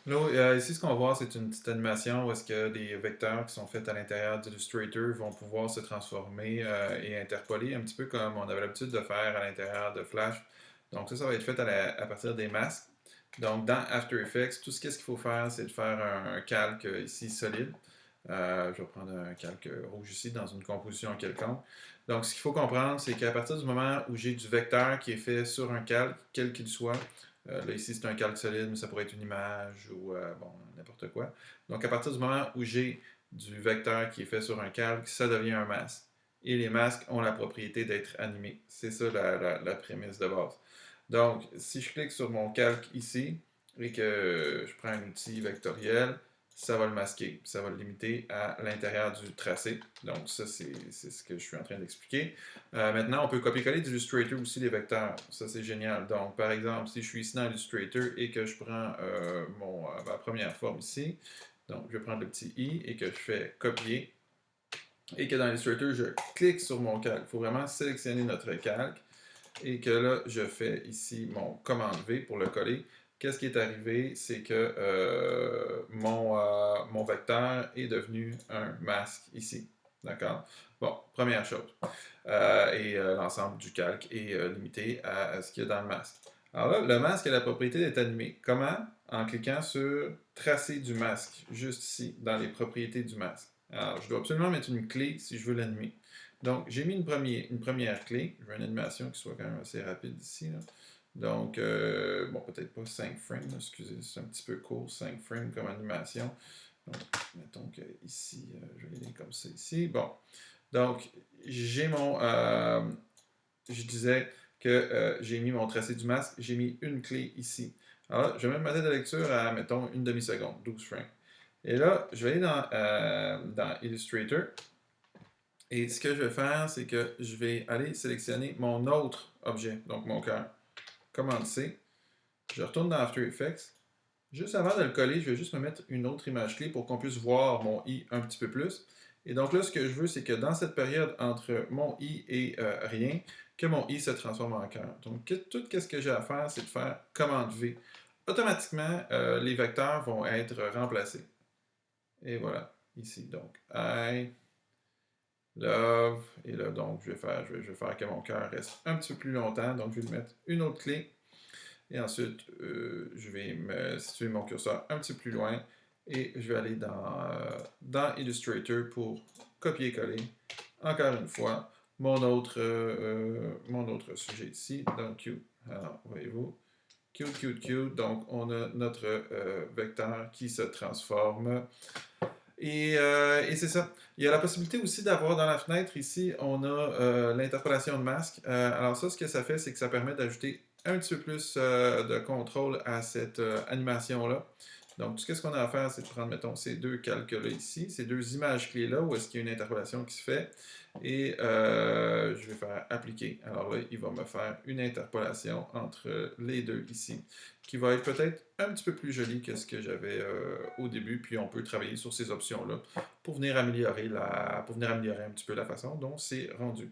Là, ici, ce qu'on va voir, c'est une petite animation où est-ce que des vecteurs qui sont faits à l'intérieur d'Illustrator vont pouvoir se transformer et interpoler un petit peu comme on avait l'habitude de faire à l'intérieur de Flash. Donc ça va être fait à partir des masques. Donc dans After Effects, tout ce qu'il faut faire, c'est de faire un calque ici solide. Je vais prendre un calque rouge ici dans une composition quelconque. Donc ce qu'il faut comprendre, c'est qu'à partir du moment où j'ai du vecteur qui est fait sur un calque, quel qu'il soit, là, ici, c'est un calque solide, mais ça pourrait être une image ou bon, n'importe quoi. Donc, à partir du moment où j'ai du vecteur qui est fait sur un calque, ça devient un masque. Et les masques ont la propriété d'être animés. C'est ça la prémisse de base. Donc, si je clique sur mon calque ici et que je prends un outil vectoriel, ça va le masquer. Ça va le limiter à l'intérieur du tracé. Donc, ça, c'est ce que je suis en train d'expliquer. Maintenant, on peut copier-coller d'Illustrator aussi les vecteurs. Ça, c'est génial. Donc, par exemple, si je suis ici dans Illustrator et que je prends ma première forme ici, donc je vais prendre le petit i et que je fais copier et que dans Illustrator, je clique sur mon calque. Il faut vraiment sélectionner notre calque et que là, je fais ici mon commande V pour le coller. Qu'est-ce qui est arrivé? C'est que mon vecteur est devenu un masque ici. D'accord? Bon, première chose. L'ensemble du calque est limité à ce qu'il y a dans le masque. Alors là, le masque a la propriété d'être animé. Comment? En cliquant sur Tracer du masque, juste ici, dans les propriétés du masque. Alors, je dois absolument mettre une clé si je veux l'animer. Donc, j'ai mis une première clé. Je veux une animation qui soit quand même assez rapide ici. Là. Donc, bon, peut-être pas 5 frames, là, excusez, c'est un petit peu court, 5 frames comme animation. Donc, mettons que ici, je vais aller comme ça ici. Bon, donc, j'ai je disais que j'ai mis mon tracé du masque, j'ai mis une clé ici. Alors là, je vais mettre ma tête de lecture à, mettons, une demi-seconde, 12 frames. Et là, je vais aller dans Illustrator. Et ce que je vais faire, c'est que je vais aller sélectionner mon autre objet, donc mon cœur. Commande C. Je retourne dans After Effects. Juste avant de le coller, je vais juste me mettre une autre image clé pour qu'on puisse voir mon i un petit peu plus. Et donc là, ce que je veux, c'est que dans cette période entre mon i et rien, que mon i se transforme en cœur. Donc tout ce que j'ai à faire, c'est de faire commande V. Automatiquement, les vecteurs vont être remplacés. Et voilà, ici. Donc, I, love, et là, donc, je vais faire que mon cœur reste un petit peu plus longtemps. Donc, je vais lui mettre une autre clé. Et ensuite, je vais me situer mon curseur un petit peu plus loin et je vais aller dans Illustrator pour copier-coller, encore une fois, mon autre sujet ici, donc Q. Alors, voyez-vous, Q, Q, Q. Donc, on a notre vecteur qui se transforme. Et c'est ça. Il y a la possibilité aussi d'avoir dans la fenêtre ici, on a l'interpolation de masque. Alors ça, ce que ça fait, c'est que ça permet d'ajouter un petit peu plus de contrôle à cette animation-là. Donc, tout ce qu'on a à faire, c'est de prendre, mettons, ces deux calques-là ici, ces deux images clés-là, où est-ce qu'il y a une interpolation qui se fait, et je vais faire appliquer. Alors là, il va me faire une interpolation entre les deux ici, qui va être peut-être un petit peu plus jolie que ce que j'avais au début, puis on peut travailler sur ces options-là pour venir améliorer un petit peu la façon dont c'est rendu.